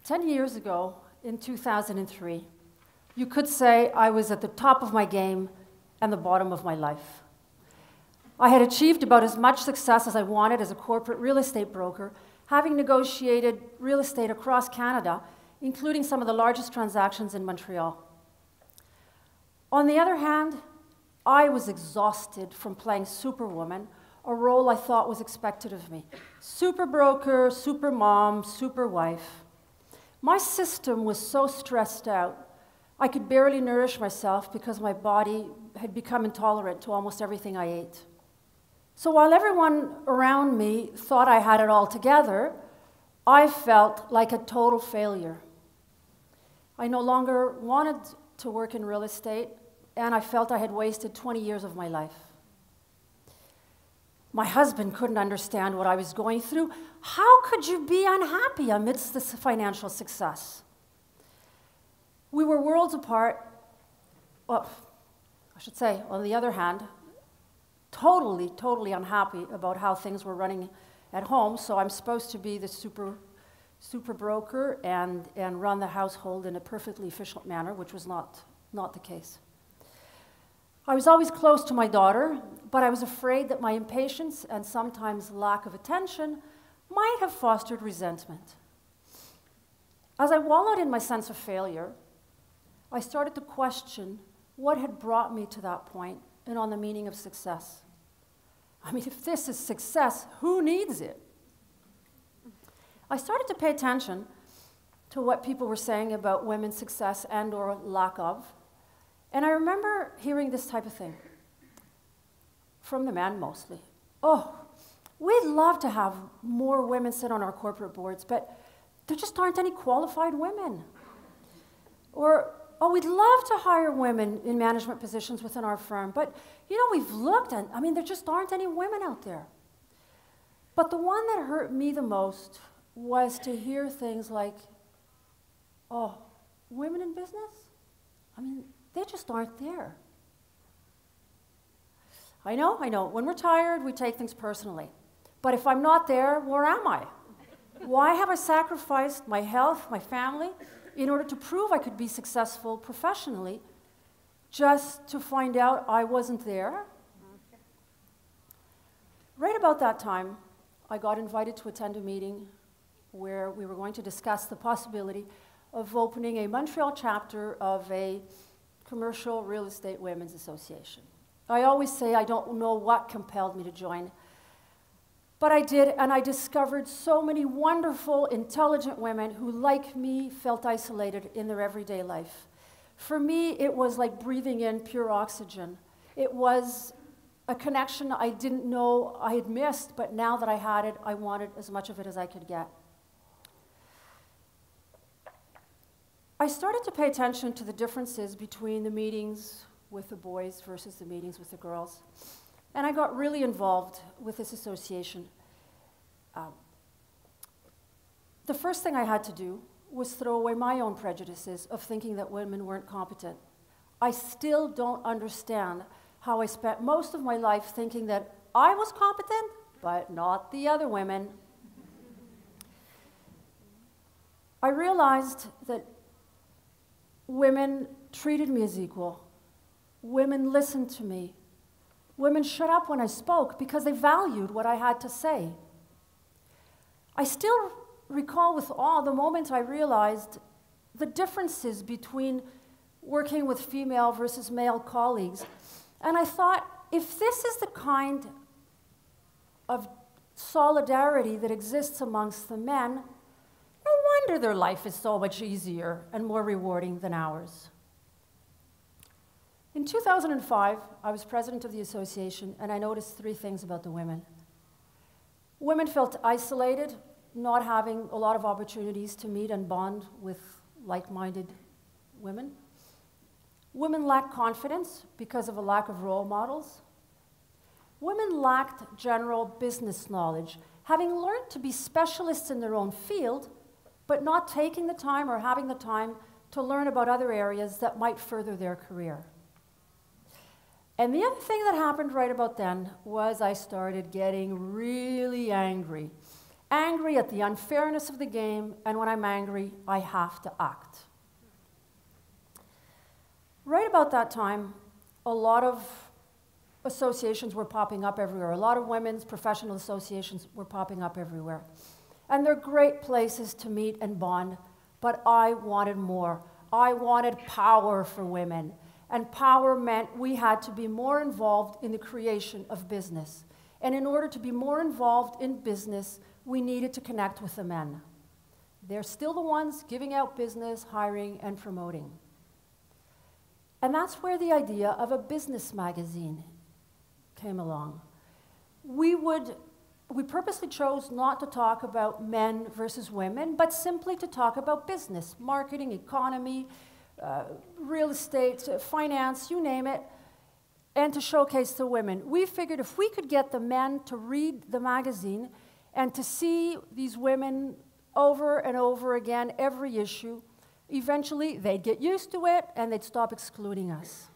10 years ago, in 2003, you could say I was at the top of my game and the bottom of my life. I had achieved about as much success as I wanted as a corporate real estate broker, having negotiated real estate across Canada, including some of the largest transactions in Montreal. On the other hand, I was exhausted from playing superwoman, a role I thought was expected of me. Super broker, super mom, super wife. My system was so stressed out, I could barely nourish myself because my body had become intolerant to almost everything I ate. So while everyone around me thought I had it all together, I felt like a total failure. I no longer wanted to work in real estate, and I felt I had wasted 20 years of my life. My husband couldn't understand what I was going through. How could you be unhappy amidst this financial success? We were worlds apart. Well, I should say, on the other hand, totally unhappy about how things were running at home, so I'm supposed to be the super broker and run the household in a perfectly efficient manner, which was not the case. I was always close to my daughter, but I was afraid that my impatience and sometimes lack of attention might have fostered resentment. As I wallowed in my sense of failure, I started to question what had brought me to that point and on the meaning of success. I mean, if this is success, who needs it? I started to pay attention to what people were saying about women's success and or lack of. And I remember hearing this type of thing, from the men mostly. Oh, we'd love to have more women sit on our corporate boards, but there just aren't any qualified women. Or, oh, we'd love to hire women in management positions within our firm, but you know, we've looked and, I mean, there just aren't any women out there. But the one that hurt me the most was to hear things like, oh, women in business? I mean, they just aren't there. I know, when we're tired, we take things personally. But if I'm not there, where am I? Why have I sacrificed my health, my family, in order to prove I could be successful professionally, just to find out I wasn't there? Right about that time, I got invited to attend a meeting where we were going to discuss the possibility of opening a Montreal chapter of a commercial real estate women's association. I always say I don't know what compelled me to join, but I did, and I discovered so many wonderful, intelligent women who, like me, felt isolated in their everyday life. For me, it was like breathing in pure oxygen. It was a connection I didn't know I had missed, but now that I had it, I wanted as much of it as I could get. I started to pay attention to the differences between the meetings with the boys versus the meetings with the girls. And I got really involved with this association. The first thing I had to do was throw away my own prejudices of thinking that women weren't competent. I still don't understand how I spent most of my life thinking that I was competent, but not the other women. I realized that women treated me as equal. Women listened to me. Women shut up when I spoke because they valued what I had to say. I still recall with awe the moment I realized the differences between working with female versus male colleagues. And I thought, if this is the kind of solidarity that exists amongst the men, no wonder their life is so much easier and more rewarding than ours. In 2005, I was president of the association, and I noticed three things about the women. Women felt isolated, not having a lot of opportunities to meet and bond with like-minded women. Women lacked confidence because of a lack of role models. Women lacked general business knowledge, having learned to be specialists in their own field, but not taking the time or having the time to learn about other areas that might further their career. And the other thing that happened right about then was I started getting really angry angry at the unfairness of the game, and when I'm angry, I have to act. Right about that time, a lot of associations were popping up everywhere. A lot of women's professional associations were popping up everywhere. And they're great places to meet and bond, but I wanted more. I wanted power for women. And power meant we had to be more involved in the creation of business. And in order to be more involved in business, we needed to connect with the men. They're still the ones giving out business, hiring, and promoting. And that's where the idea of a business magazine came along. We purposely chose not to talk about men versus women, but simply to talk about business, marketing, economy, real estate, finance, you name it, and to showcase the women. We figured if we could get the men to read the magazine and to see these women over and over again, every issue, eventually they'd get used to it and they'd stop excluding us.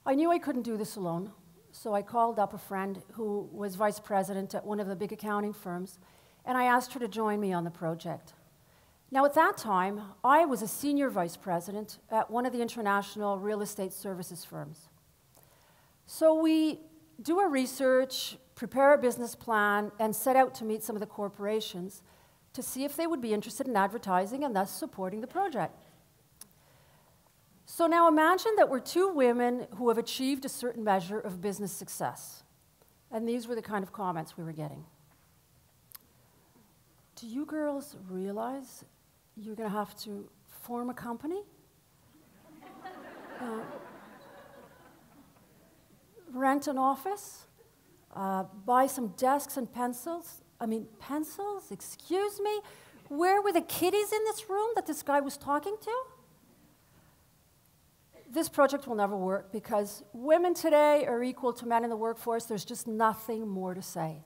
I knew I couldn't do this alone, so I called up a friend who was vice president at one of the big accounting firms, and I asked her to join me on the project. Now, at that time, I was a senior vice president at one of the international real estate services firms. So we do our research, prepare a business plan, and set out to meet some of the corporations to see if they would be interested in advertising and thus supporting the project. So now imagine that we're two women who have achieved a certain measure of business success. And these were the kind of comments we were getting. Do you girls realize you're going to have to form a company? Rent an office? Buy some desks and pencils? I mean, pencils? Excuse me? Where were the kiddies in this room that this guy was talking to? This project will never work because women today are equal to men in the workforce. There's just nothing more to say.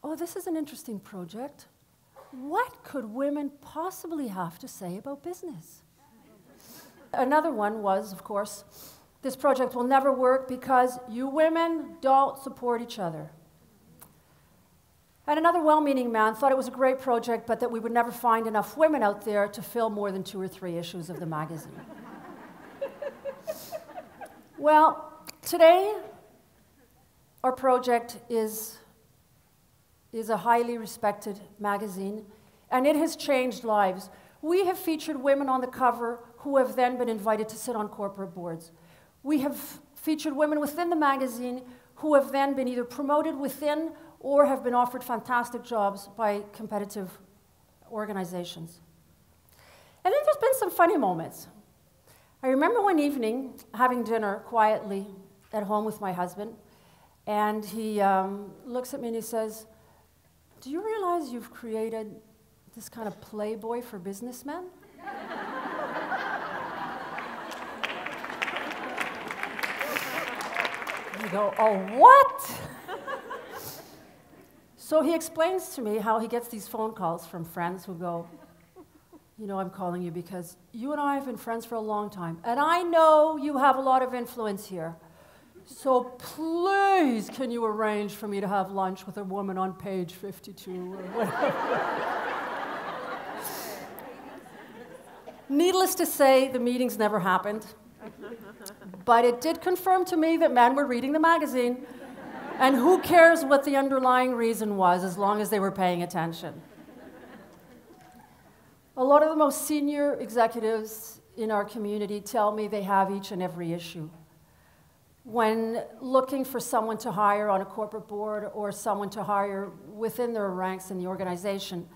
Oh, this is an interesting project. What could women possibly have to say about business? Another one was, of course, this project will never work because you women don't support each other. And another well-meaning man thought it was a great project, but that we would never find enough women out there to fill more than 2 or 3 issues of the magazine. Well, today, our project is a highly respected magazine, and it has changed lives. We have featured women on the cover who have then been invited to sit on corporate boards. We have featured women within the magazine who have then been either promoted within or have been offered fantastic jobs by competitive organizations. And then there's been some funny moments. I remember one evening having dinner quietly at home with my husband, and he looks at me and he says, "Do you realize you've created this kind of Playboy for businessmen?" I go, "Oh, what?" So he explains to me how he gets these phone calls from friends who go, "You know, I'm calling you because you and I have been friends for a long time, and I know you have a lot of influence here. So please, can you arrange for me to have lunch with a woman on page 52 or whatever?" Needless to say, the meetings never happened. But it did confirm to me that men were reading the magazine. And who cares what the underlying reason was, as long as they were paying attention. A lot of the most senior executives in our community tell me they have each and every issue. When looking for someone to hire on a corporate board or someone to hire within their ranks in the organization,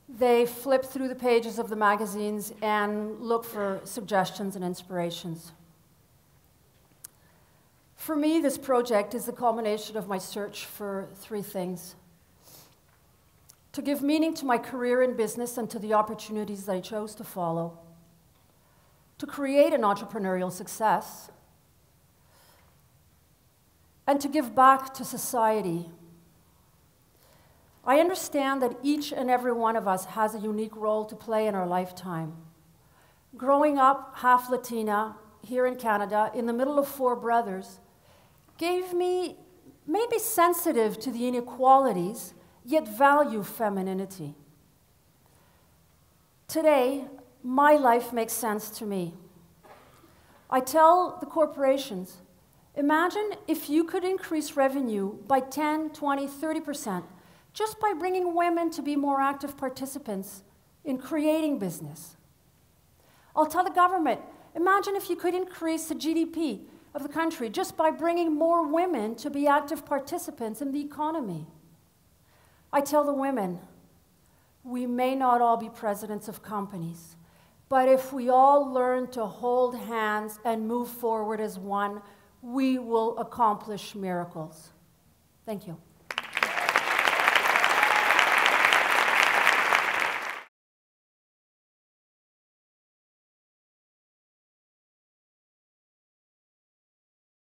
they flip through the pages of the magazines and look for suggestions and inspirations. For me, this project is the culmination of my search for 3 things: to give meaning to my career in business and to the opportunities that I chose to follow, to create an entrepreneurial success, and to give back to society. I understand that each and every one of us has a unique role to play in our lifetime. Growing up half Latina here in Canada, in the middle of 4 brothers, gave me may be sensitive to the inequalities, yet value femininity. Today, my life makes sense to me. I tell the corporations, imagine if you could increase revenue by 10, 20, 30% just by bringing women to be more active participants in creating business. I'll tell the government, imagine if you could increase the GDP of the country just by bringing more women to be active participants in the economy. I tell the women, we may not all be presidents of companies, but if we all learn to hold hands and move forward as one, we will accomplish miracles. Thank you.